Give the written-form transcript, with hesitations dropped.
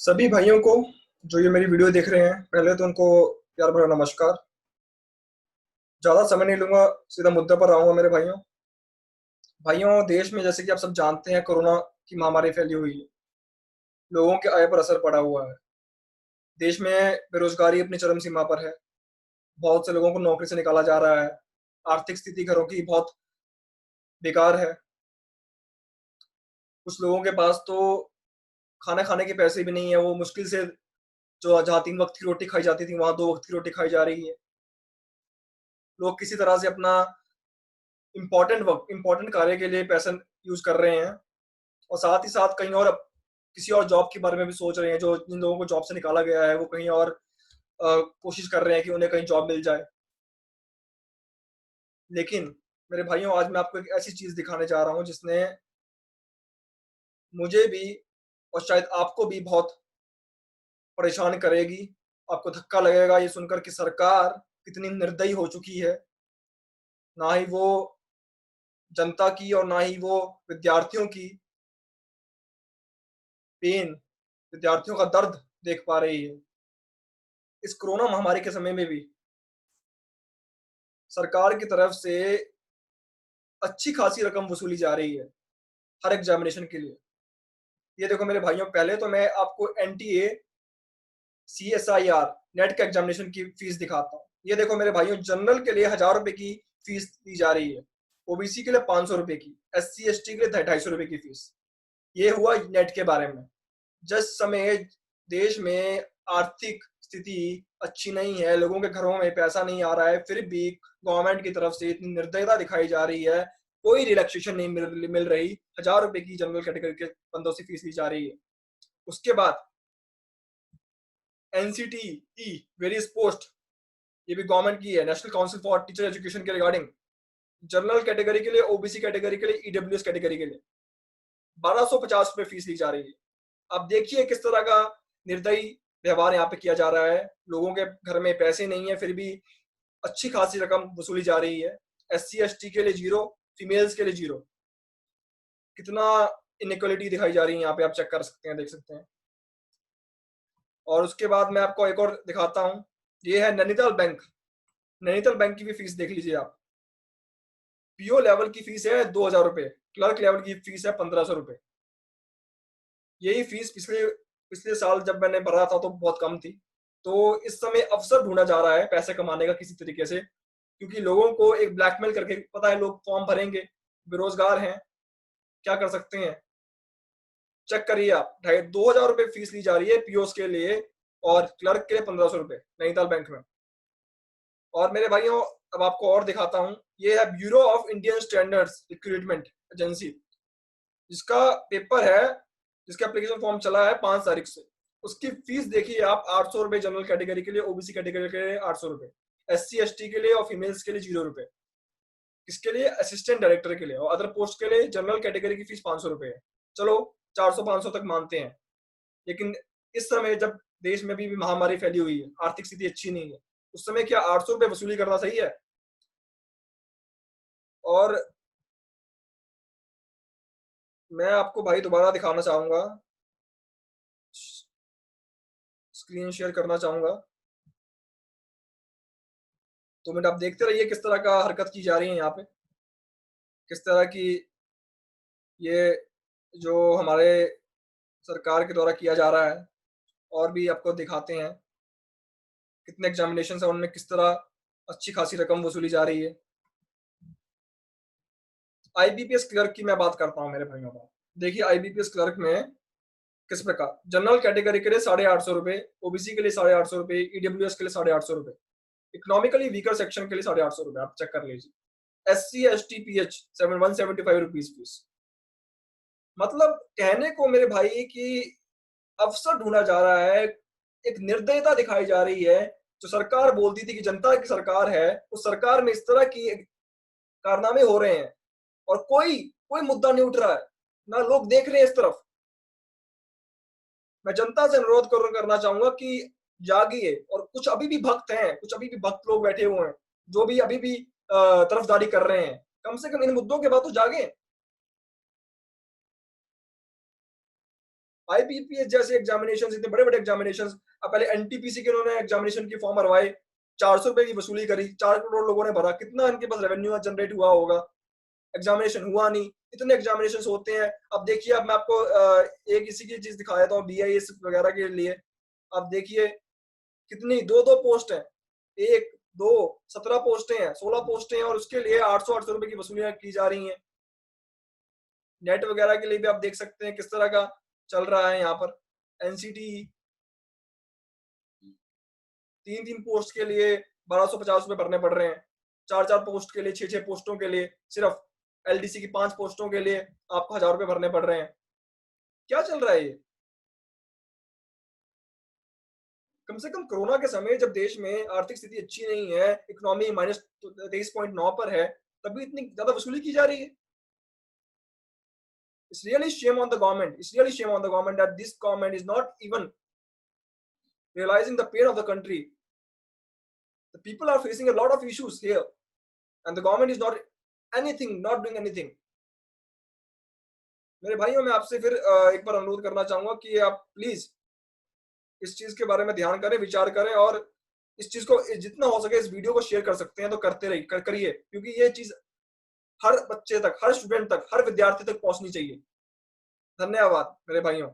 सभी भाइयों को जो ये मेरी वीडियो देख रहे हैं, पहले तो उनको प्यार भरा नमस्कार। ज़्यादा समय नहीं लूँगा, सीधा मुद्दे पर आऊँगा मेरे भाइयों। भाइयों, देश में जैसे कि आप सब जानते हैं, कोरोना की महामारी फैली हुई है। लोगों के आय पर असर पड़ा हुआ है। देश में बेरोज़गारी अपनी चरम सीमा पर है। बहुत से लोगों को नौकरी से निकाला जा रहा है। आर्थिक स्थिति घरों की बहुत बेकार है। कुछ लोगों के पास तो खाना खाने के पैसे भी नहीं है। वो मुश्किल से जो जहाँ 3 वक़्त की रोटी खाई जाती थी, वहाँ 2 वक़्त की रोटी खाई जा रही है। लोग किसी तरह से अपना इम्पोर्टेंट कार्य के लिए पैसा यूज़ कर रहे हैं और साथ ही साथ कहीं और किसी और जॉब के बारे में भी सोच रहे हैं। जो जिन लोगों को जॉब से निकाला गया है, वो कहीं और कोशिश कर रहे हैं कि उन्हें कहीं जॉब मिल जाए। लेकिन मेरे भाइयों, आज मैं आपको एक ऐसी चीज़ दिखाने जा रहा हूँ जिसने मुझे भी और शायद आपको भी बहुत परेशान करेगी। आपको धक्का लगेगा ये सुनकर कि सरकार कितनी निर्दयी हो चुकी है। ना ही वो जनता की और ना ही वो विद्यार्थियों की पेन, विद्यार्थियों का दर्द देख पा रही है। इस कोरोना महामारी के समय में भी सरकार की तरफ से अच्छी खासी रकम वसूली जा रही है हर एग्जामिनेशन के लिए। ये देखो मेरे भाइयों, पहले तो मैं आपको एनटीए, सीएसआईआर, नेट के एग्जामिनेशन की फीस दिखाता हूँ। ये देखो मेरे भाइयों, जनरल के लिए 1000 रुपए की फीस दी जा रही है। ओबीसी के लिए 500 रुपए की, एससी एसटी के लिए 250 रुपए की फीस। ये हुआ नेट के बारे में। जिस समय देश में आर्थिक स्थिति अच्छी नहीं है, लोगों के घरों में पैसा नहीं आ रहा है, फिर भी गवर्नमेंट की तरफ से इतनी निर्दयता दिखाई जा रही है। कोई रिलैक्सेशन नहीं मिल रही। 1000 रुपए की जनरल कैटेगरी के बंदों से फीस ली जा रही है। उसके बाद एनसीटी वेरियस पोस्ट, ये भी गवर्नमेंट की है, national council for teacher education के रिगार्डिंग। जनरल कैटेगरी के लिए, ओबीसी कैटेगरी के लिए, ईडब्ल्यूएस कैटेगरी के लिए 1250 रुपए फीस ली जा रही है। अब देखिए किस तरह का निर्दयी व्यवहार यहाँ पे किया जा रहा है। लोगों के घर में पैसे नहीं है, फिर भी अच्छी खासी रकम वसूली जा रही है। एससी एसटी के लिए जीरो, फीमेल्स के लिए जीरो। कितना इनइक्वालिटी दिखाई जा रही है यहाँ पे, आप चेक कर सकते हैं, देख सकते हैं। और उसके बाद मैं आपको एक और दिखाता हूँ। ये है नैनीताल बैंक। नैनीताल बैंक की भी फीस देख लीजिए आप। पीओ लेवल की फीस है 2000 रुपए, क्लर्क लेवल की फीस है 1500 रुपए। यही फीस पिछले पिछले साल जब मैंने भरा था तो बहुत कम थी। तो इस समय अवसर ढूंढा जा रहा है पैसे कमाने का किसी तरीके से, क्योंकि लोगों को एक ब्लैकमेल करके, पता है लोग फॉर्म भरेंगे, बेरोजगार हैं, क्या कर सकते हैं। चेक करिए आप, 2000 रुपए फीस ली जा रही है पीओस के लिए और क्लर्क के लिए 1500 रुपए नैनीताल बैंक में। और मेरे भाइयों, अब आपको और दिखाता हूँ। ये है bureau of Indian standards recruitment agency, जिसका पेपर है, जिसका एप्लीकेशन फॉर्म चला है 5 तारीख से। उसकी फीस देखिए आप, 800 रुपए जनरल कैटेगरी के लिए, ओबीसी कैटेगरी के लिए 800 रुपए, एससी एसटी के लिए और फीमेल्स के लिए 0 रुपए। किसके लिए? असिस्टेंट डायरेक्टर के लिए। और अदर पोस्ट के लिए जनरल कैटेगरी की फीस 500 रुपए है। चलो 400-500 तक मानते हैं। लेकिन इस समय जब देश में भी महामारी फैली हुई है, आर्थिक स्थिति अच्छी नहीं है, उस समय क्या 800 रुपए वसूली करना सही है? और मैं आपको भाई दोबारा दिखाना चाहूंगा, स्क्रीन शेयर करना चाहूंगा। तो मिनट आप देखते रहिए किस तरह का हरकत की जा रही है यहाँ पे, किस तरह की ये जो हमारे सरकार के द्वारा किया जा रहा है। और भी आपको दिखाते हैं कितने एग्जामिनेशन है, उनमें किस तरह अच्छी खासी रकम वसूली जा रही है। आईबीपीएस क्लर्क की मैं बात करता हूँ मेरे भाइयों का। देखिए आईबीपीएस क्लर्क में किस प्रकार, जनरल कैटेगरी के लिए 850 रुपए, ओबीसी के लिए 850 रुपए, ईडब्ल्यूएस के लिए 850 रुपए, इकोनॉमिकली वीकर सेक्शन के लिए 850 रुपए। आप चेक कर लीजिए। S C S T P H 175 rupees fees. मतलब कहने को मेरे भाई कि अवसर ढूंढा जा रहा है, एक निर्दयता दिखाई जा रही है। जो सरकार बोलती थी कि जनता की सरकार है, उस सरकार में इस तरह की कारनामे हो रहे हैं और कोई कोई मुद्दा नहीं उठ रहा है, ना लोग देख रहे हैं इस तरफ। मैं जनता से अनुरोध करना चाहूंगा कि जागिए। और कुछ अभी भी भक्त हैं, कुछ अभी भी भक्त लोग बैठे हुए हैं जो भी अभी भी तरफदारी कर रहे हैं। कम से कम इन मुद्दों के बाद तो जागे। आईबीपीएस जैसे एग्जामिनेशन, इतने बड़े बड़े एग्जामिनेशन, अब पहले एनटीपीसी के उन्होंने एग्जामिनेशन की फॉर्म भरवाए, 400 रुपए की वसूली करी, 4 करोड़ लोगों ने भरा, कितना इनके पास रेवेन्यू जनरेट हुआ होगा? एग्जामिनेशन हुआ नहीं, इतने एग्जामिनेशन होते हैं। अब देखिए, अब मैं आपको एक इसी की चीज दिखा देता हूँ, बीआईएस वगैरह के लिए। अब देखिए कितनी दो दो पोस्ट है, एक दो 17 पोस्टें हैं, 16 पोस्टें हैं, और उसके लिए 800 रुपए की वसूलियां की जा रही हैं। नेट वगैरह के लिए भी आप देख सकते हैं किस तरह का चल रहा है यहाँ पर। एनसीटी 3 पोस्ट के लिए 1250 रुपए भरने पड़ रहे हैं, 4 पोस्ट के लिए, 6 पोस्टों के लिए, सिर्फ एलडीसी की 5 पोस्टों के लिए आपको 1000 रुपए भरने पड़ रहे हैं। क्या चल रहा है ये? कम से कम कोरोना के समय जब देश में आर्थिक स्थिति अच्छी नहीं है, इकोनॉमी -23.9 पर है, तभी इतनी ज्यादा वसूली की जा रही है। It's really shame on the government. It's really shame on the government that this government is not even realizing the pain of the country. The people are facing a lot of issues here, and the government is not doing anything. मेरे भाइयों, मैं आपसे फिर एक बार अनुरोध करना चाहूंगा कि आप प्लीज इस चीज के बारे में ध्यान करें, विचार करें, और इस चीज को जितना हो सके इस वीडियो को शेयर कर सकते हैं तो करते रहिए, करिए, क्योंकि ये चीज हर बच्चे तक, हर स्टूडेंट तक, हर विद्यार्थी तक पहुंचनी चाहिए। धन्यवाद मेरे भाइयों।